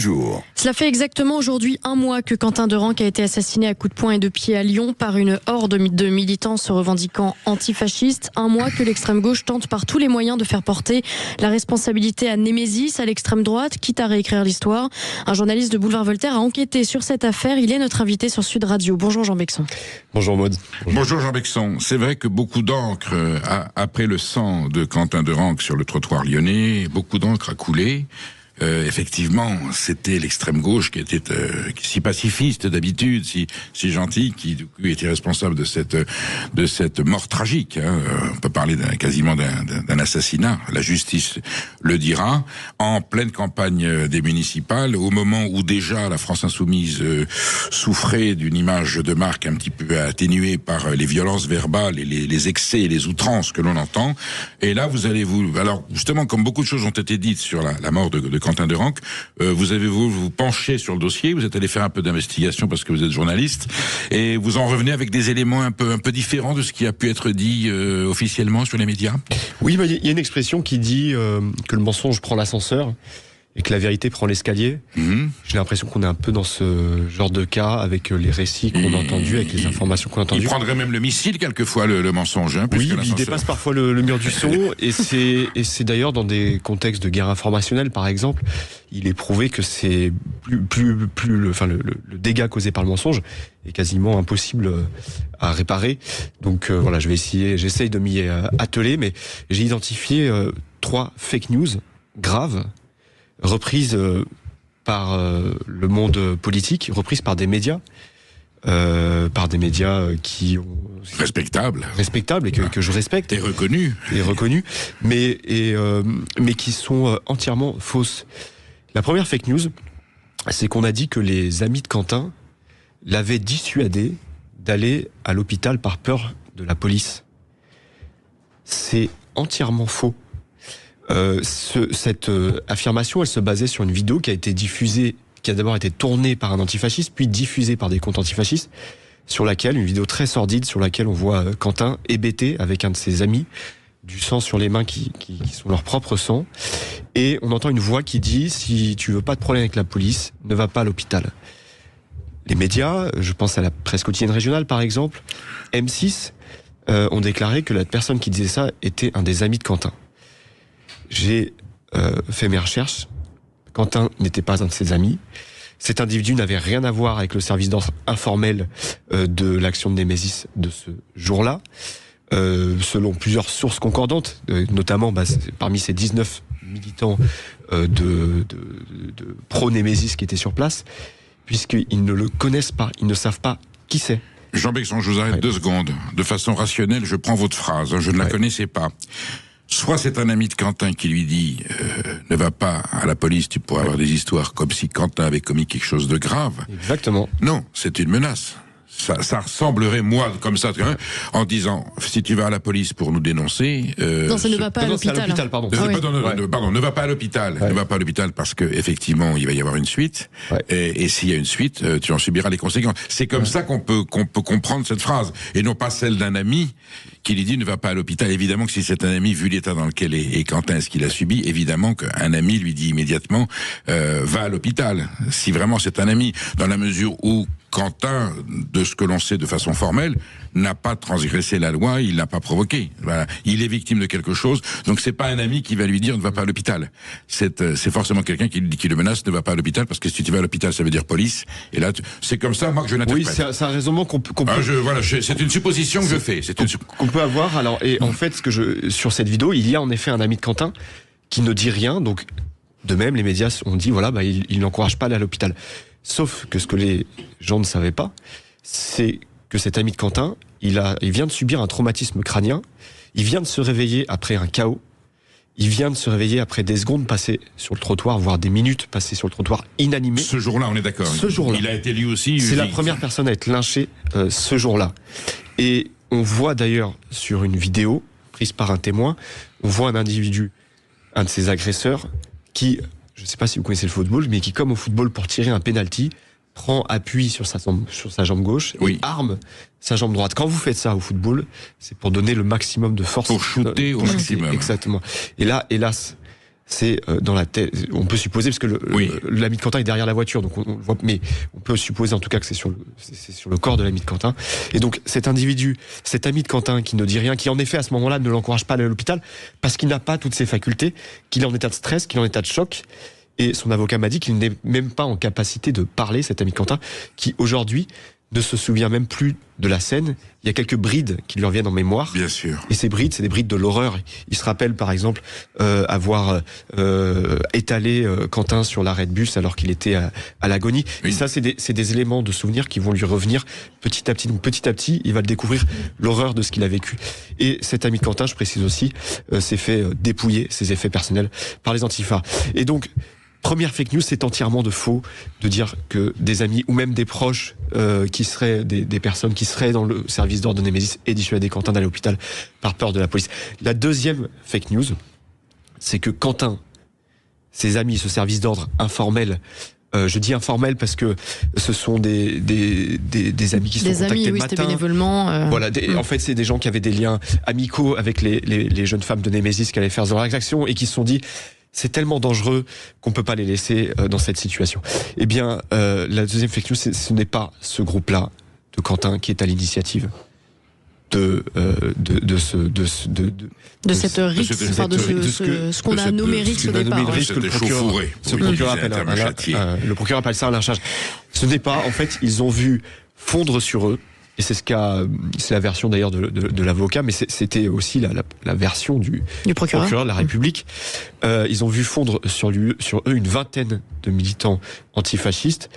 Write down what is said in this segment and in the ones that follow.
Jour. Cela fait exactement aujourd'hui un mois que Quentin Derenc a été assassiné à coups de poing et de pied à Lyon par une horde de militants se revendiquant antifascistes. Un mois que l'extrême gauche tente par tous les moyens de faire porter la responsabilité à Némésis, à l'extrême droite, quitte à réécrire l'histoire. Un journaliste de Boulevard Voltaire a enquêté sur cette affaire. Il est notre invité sur Sud Radio. Bonjour Jean Bexon. Bonjour Maud. Bonjour Jean Bexon. C'est vrai que beaucoup d'encre, après le sang de Quentin Derenc sur le trottoir lyonnais, beaucoup d'encre a coulé. Effectivement, c'était l'extrême gauche qui était si pacifiste d'habitude, si gentil, qui du coup était responsable de cette mort tragique. On peut parler quasiment d'un assassinat. La justice le dira. En pleine campagne des municipales, au moment où déjà la France insoumise souffrait d'une image de marque un petit peu atténuée par les violences verbales et les excès et les outrances que l'on entend. Et là, alors justement, comme beaucoup de choses ont été dites sur la mort de Quentin Derenc, vous avez vous penché sur le dossier, vous êtes allé faire un peu d'investigation parce que vous êtes journaliste, et vous en revenez avec des éléments un peu différents de ce qui a pu être dit officiellement sur les médias. Oui, il y a une expression qui dit que le mensonge prend l'ascenseur et que la vérité prend l'escalier. J'ai l'impression qu'on est un peu dans ce genre de cas avec les récits qu'on a entendus, avec les informations qu'on a entendues. Il prendrait même le missile quelquefois, le mensonge. Oui, il dépasse parfois le mur du son, et c'est d'ailleurs dans des contextes de guerre informationnelle, par exemple, il est prouvé que c'est le dégât causé par le mensonge est quasiment impossible à réparer. Donc voilà, j'essaye de m'y atteler, mais j'ai identifié 3 fake news graves, reprise par le monde politique, reprise par des médias qui ont respectables et que je respecte et reconnus, mais qui sont entièrement fausses. La première fake news, c'est qu'on a dit que les amis de Quentin l'avaient dissuadé d'aller à l'hôpital par peur de la police. C'est entièrement faux. Cette affirmation, elle se basait sur une vidéo qui a été diffusée, qui a d'abord été tournée par un antifasciste, puis diffusée par des comptes antifascistes, une vidéo très sordide, sur laquelle on voit Quentin hébété avec un de ses amis, du sang sur les mains qui sont leur propre sang, et on entend une voix qui dit « Si tu veux pas de problème avec la police, ne va pas à l'hôpital ». Les médias, je pense à la presse quotidienne régionale par exemple, M6, ont déclaré que la personne qui disait ça était un des amis de Quentin. J'ai fait mes recherches. Quentin n'était pas un de ses amis. Cet individu n'avait rien à voir avec le service d'ordre informel de l'action de Némésis de ce jour-là. Selon plusieurs sources concordantes, notamment parmi ces 19 militants de pro-Némésis qui étaient sur place, puisqu'ils ne le connaissent pas, ils ne savent pas qui c'est. Jean Bexon, je vous arrête 2 secondes. De façon rationnelle, je prends votre phrase. Je ne la connaissais pas. Soit c'est un ami de Quentin qui lui dit ne va pas à la police, tu pourrais avoir des histoires comme si Quentin avait commis quelque chose de grave. Exactement. Non, c'est une menace. Ça ressemblerait, moi, comme ça, en disant, si tu vas à la police pour nous dénoncer... non, ça ne va pas à l'hôpital. Pardon. Pardon, ne va pas à l'hôpital. Ne va pas à l'hôpital parce que effectivement, il va y avoir une suite. Et s'il y a une suite, tu en subiras les conséquences. C'est comme ça qu'on peut comprendre cette phrase. Et non pas celle d'un ami qui lui dit ne va pas à l'hôpital. Évidemment que si c'est un ami, vu l'état dans lequel est Quentin et ce qu'il a subi, évidemment qu'un ami lui dit immédiatement va à l'hôpital. Si vraiment c'est un ami, dans la mesure où Quentin, de ce que l'on sait de façon formelle, n'a pas transgressé la loi, il n'a pas provoqué. Voilà. Il est victime de quelque chose, donc c'est pas un ami qui va lui dire ne va pas à l'hôpital. C'est forcément quelqu'un qui le menace, ne va pas à l'hôpital, parce que si tu vas à l'hôpital, ça veut dire police. Et là, c'est comme ça, moi, que je l'interprète. Oui, c'est un raisonnement qu'on peut... c'est une supposition que je fais. Qu'on peut avoir. Alors, et en fait, sur cette vidéo, il y a en effet un ami de Quentin qui ne dit rien. Donc, de même, les médias ont dit voilà, il n'encourage pas à aller à l'hôpital. Sauf que ce que les gens ne savaient pas, c'est que cet ami de Quentin, il vient de subir un traumatisme crânien, il vient de se réveiller après un chaos, il vient de se réveiller après des secondes passées sur le trottoir, voire des minutes passées sur le trottoir inanimé. Ce jour-là, on est d'accord. Ce jour-là. Il a été lui aussi... C'est la première personne à être lynchée ce jour-là. Et on voit d'ailleurs sur une vidéo, prise par un témoin, on voit un individu, un de ses agresseurs, qui... Je ne sais pas si vous connaissez le football, mais qui, comme au football, pour tirer un penalty, prend appui sur sa jambe gauche et arme sa jambe droite. Quand vous faites ça au football, c'est pour donner le maximum de force. Pour shooter au maximum. Exactement. Et là, hélas, c'est dans la tête. On peut supposer, parce que l'ami de Quentin est derrière la voiture, donc on le voit, mais on peut supposer en tout cas que c'est sur le corps de l'ami de Quentin. Et donc cet individu, cet ami de Quentin qui ne dit rien, qui en effet à ce moment-là ne l'encourage pas à aller à l'hôpital, parce qu'il n'a pas toutes ses facultés, qu'il est en état de stress, qu'il est en état de choc. Et son avocat m'a dit qu'il n'est même pas en capacité de parler, cet ami de Quentin, qui aujourd'hui ne se souvient même plus de la scène. Il y a quelques brides qui lui reviennent en mémoire. Bien sûr. Et ces brides, c'est des brides de l'horreur. Il se rappelle, par exemple, avoir étalé Quentin sur l'arrêt de bus alors qu'il était à l'agonie. Oui. Et ça, c'est des éléments de souvenirs qui vont lui revenir petit à petit. Donc, petit à petit, il va le découvrir, l'horreur de ce qu'il a vécu. Et cet ami de Quentin, je précise aussi, s'est fait dépouiller ses effets personnels par les antifas. Et donc, première fake news, c'est entièrement de faux de dire que des amis ou même des proches qui seraient des personnes qui seraient dans le service d'ordre de Némésis aient dissuadé Quentin d'aller à l'hôpital par peur de la police. La deuxième fake news, c'est que Quentin, ses amis, ce service d'ordre informel, je dis informel parce que ce sont des amis qui sont contactés le matin. C'était bénévolement. Voilà, en fait, c'est des gens qui avaient des liens amicaux avec les jeunes femmes de Némésis qui allaient faire leurs actions et qui se sont dit c'est tellement dangereux qu'on peut pas les laisser dans cette situation. Eh bien, la deuxième fake news, ce n'est pas ce groupe-là de Quentin qui est à l'initiative de cette rixe, ce qu'on a nommé rixe au départ. Le procureur appelle ça un lynchage. Ce n'est pas, en fait, ils ont vu fondre sur eux. Et c'est c'est la version d'ailleurs de l'avocat, mais c'était aussi la version du procureur de la République. Ils ont vu fondre sur eux une vingtaine de militants antifascistes.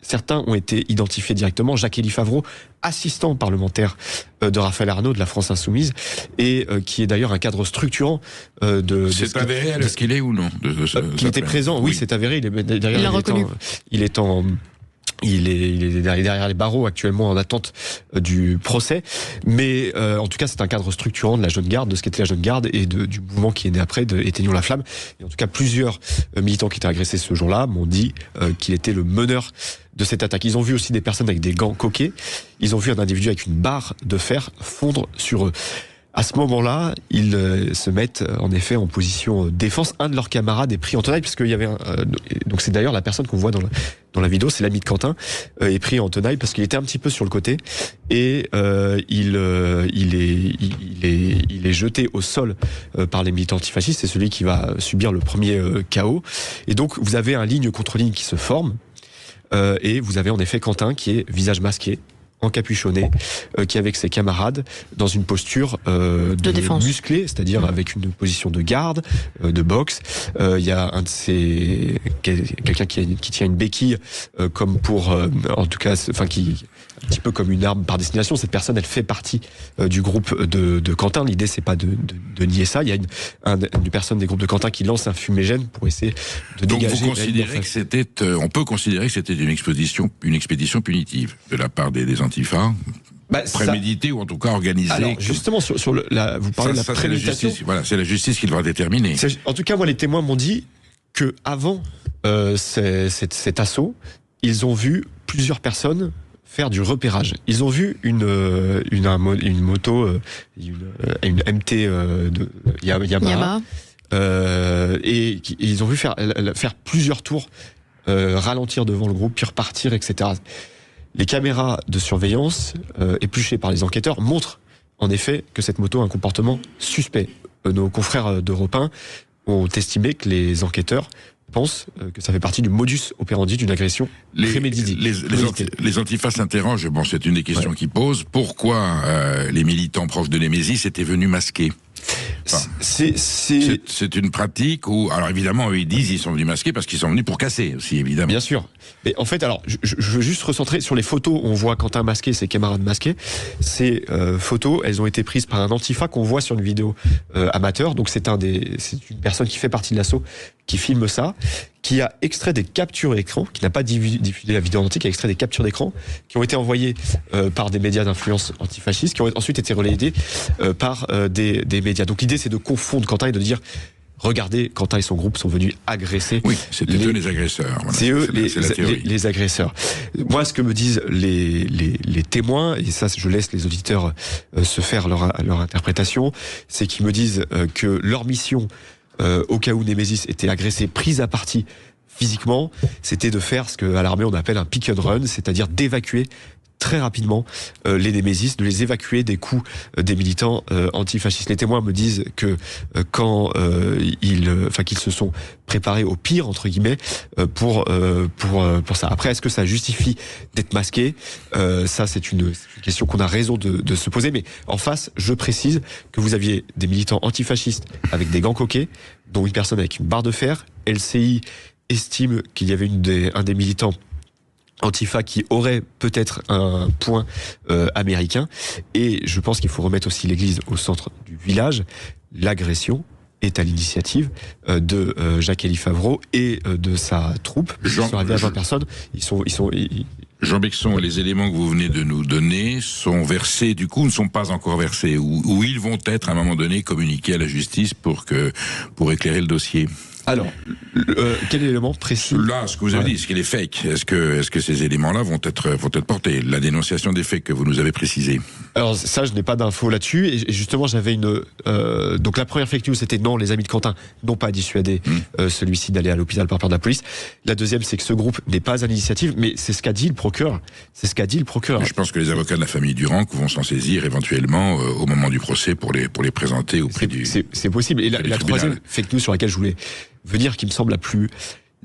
Certains ont été identifiés directement. Jacques-Élie Favreau, assistant parlementaire de Raphaël Arnaud de la France Insoumise, et qui est d'ailleurs un cadre structurant de. C'est avéré, est-ce qu'il est ou non qu'il était présent, oui, c'est avéré. Il est derrière les barreaux actuellement en attente du procès, mais en tout cas c'est un cadre structurant de la Jeune Garde, de ce qu'était la Jeune Garde et du mouvement qui est né après, de Éteignons la flamme. Et en tout cas plusieurs militants qui étaient agressés ce jour-là m'ont dit qu'il était le meneur de cette attaque. Ils ont vu aussi des personnes avec des gants coqués, ils ont vu un individu avec une barre de fer fondre sur eux. À ce moment-là, ils se mettent en effet en position défense. Un de leurs camarades est pris en tenaille, parce qu'il y avait donc c'est d'ailleurs la personne qu'on voit dans la vidéo, c'est l'ami de Quentin, est pris en tenaille parce qu'il était un petit peu sur le côté et il est jeté au sol par les militants antifascistes. C'est celui qui va subir le premier KO. Et donc vous avez un ligne contre ligne qui se forme et vous avez en effet Quentin qui est visage masqué, encapuchonné, qui est avec ses camarades dans une posture de défense musclée, c'est-à-dire avec une position de garde, de boxe. Il y a quelqu'un qui tient une béquille comme pour, en tout cas, enfin qui un petit peu comme une arme par destination. Cette personne, elle fait partie du groupe de Quentin. L'idée, c'est pas de nier ça. Il y a une personne des groupes de Quentin qui lance un fumigène pour essayer de dégager. Donc vous considérez que c'était, on peut considérer que c'était une expédition punitive de la part des antifas, préméditée ou en tout cas organisée. Alors justement, vous parlez de la préméditation. C'est la justice qui devra déterminer. En tout cas, moi, les témoins m'ont dit que avant cet assaut, ils ont vu plusieurs personnes faire du repérage. Ils ont vu une moto, une MT de Yamaha. Et ils ont vu faire plusieurs tours, ralentir devant le groupe, puis repartir, etc. Les caméras de surveillance épluchées par les enquêteurs montrent en effet que cette moto a un comportement suspect. Nos confrères d'Europe 1 ont estimé que les enquêteurs pensent que ça fait partie du modus operandi d'une agression préméditée. Les antifas s'interrogent, c'est une des questions qu'ils posent, pourquoi les militants proches de Némésis étaient venus masqués? C'est une pratique où, alors évidemment, eux, ils disent qu'ils sont venus masqués parce qu'ils sont venus pour casser aussi, évidemment. Bien sûr. Mais en fait, alors, je veux juste recentrer sur les photos. On voit Quentin masqué, ses camarades masqués. Ces photos, elles ont été prises par un antifa qu'on voit sur une vidéo amateur. Donc c'est une personne qui fait partie de l'assaut qui filme ça, qui a extrait des captures d'écran, qui n'a pas diffusé la vidéo entière, qui a extrait des captures d'écran, qui ont été envoyées par des médias d'influence antifasciste, qui ont ensuite été relayées par des médias. Donc l'idée, c'est de confondre Quentin et de dire, regardez, Quentin et son groupe sont venus agresser. Oui, c'était eux les agresseurs. Voilà. C'est eux les agresseurs. Moi, ce que me disent les témoins, et ça, je laisse les auditeurs se faire leur interprétation, c'est qu'ils me disent que leur mission au cas où Némésis était agressée, prise à partie physiquement, c'était de faire ce qu'à l'armée on appelle un pick and run, c'est-à-dire d'évacuer très rapidement les Némésis, de les évacuer des coups des militants antifascistes. Les témoins me disent que quand qu'ils se sont préparés au pire entre guillemets pour ça. Après, est-ce que ça justifie d'être masqué? Ça, c'est une question qu'on a raison de se poser. Mais en face, je précise que vous aviez des militants antifascistes avec des gants coquets, dont une personne avec une barre de fer. LCI estime qu'il y avait un des militants Antifa qui aurait peut-être un point américain. Et je pense qu'il faut remettre aussi l'église au centre du village. L'agression est à l'initiative de Jacques-Élie Favreau et de sa troupe. Ils sont arrivés à 20 personnes. Jean Bexon, les éléments que vous venez de nous donner sont versés, du coup, ne sont pas encore versés, ou ils vont être à un moment donné communiqués à la justice pour éclairer le dossier. Alors, quel élément précis? Là, ce que vous avez dit, ce qu'il est fake, est-ce que ces éléments-là vont être portés? La dénonciation des faits que vous nous avez précisés. Alors ça, je n'ai pas d'infos là-dessus. Et justement, j'avais donc la première fake news, c'était non, les amis de Quentin n'ont pas dissuadé celui-ci d'aller à l'hôpital par peur de la police. La deuxième, c'est que ce groupe n'est pas à l'initiative, mais c'est ce qu'a dit le procureur. Je pense que les avocats de la famille Durand vont s'en saisir éventuellement au moment du procès pour les présenter auprès du. C'est possible. Et la troisième fake news sur laquelle je voulais venir, qui me semble la plus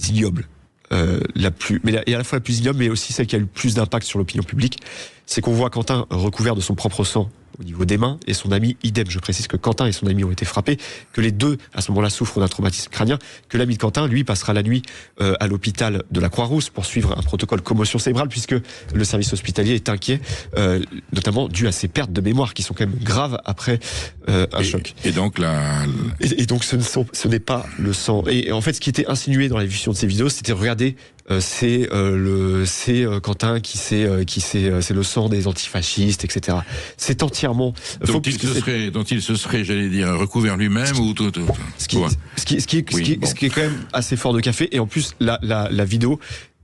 ignoble, et à la fois la plus ignoble, mais aussi celle qui a eu le plus d'impact sur l'opinion publique, c'est qu'on voit Quentin recouvert de son propre sang au niveau des mains, et son ami idem. Je précise que Quentin et son ami ont été frappés, que les deux, à ce moment-là, souffrent d'un traumatisme crânien, que l'ami de Quentin, lui, passera la nuit à l'hôpital de la Croix-Rousse pour suivre un protocole commotion cérébrale, puisque le service hospitalier est inquiet, notamment dû à ses pertes de mémoire, qui sont quand même graves après un choc. Et donc, donc ce n'est pas le sang. Et en fait, ce qui était insinué dans la diffusion de ces vidéos, c'était, regardez, c'est Quentin c'est le sang des antifascistes, etc. C'est entièrement dont il se serait, j'allais dire, recouvert lui-même ou tout. Ce qui est quand même assez fort de café. Et en plus, la vidéo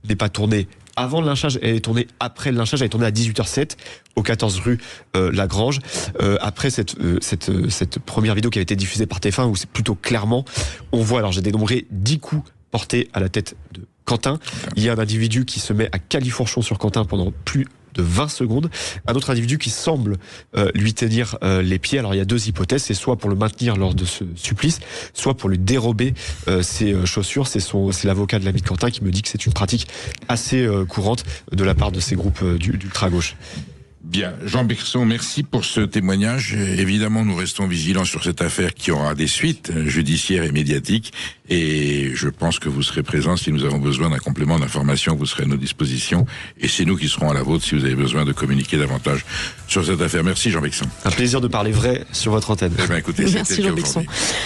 n'est pas tournée avant le lynchage, elle est tournée après le lynchage. Elle est tournée à 18h07 au 14 rue Lagrange. Après cette première vidéo qui a été diffusée par TF1, où c'est plutôt clairement, on voit, alors j'ai dénombré 10 coups portés à la tête de Quentin. Il y a un individu qui se met à califourchon sur Quentin pendant plus de 20 secondes. Un autre individu qui semble lui tenir les pieds. Alors il y a deux hypothèses, c'est soit pour le maintenir lors de ce supplice, soit pour lui dérober ses chaussures. C'est l'avocat de l'ami de Quentin qui me dit que c'est une pratique assez courante de la part de ces groupes d'ultra-gauche. Bien, Jean Bexon, merci pour ce témoignage. Évidemment, nous restons vigilants sur cette affaire qui aura des suites judiciaires et médiatiques. Et je pense que vous serez présents si nous avons besoin d'un complément d'information. Vous serez à nos dispositions. Et c'est nous qui serons à la vôtre si vous avez besoin de communiquer davantage sur cette affaire. Merci, Jean Bexon. Un plaisir de parler vrai sur votre antenne. Eh bien, écoutez, merci, Jean Bexon.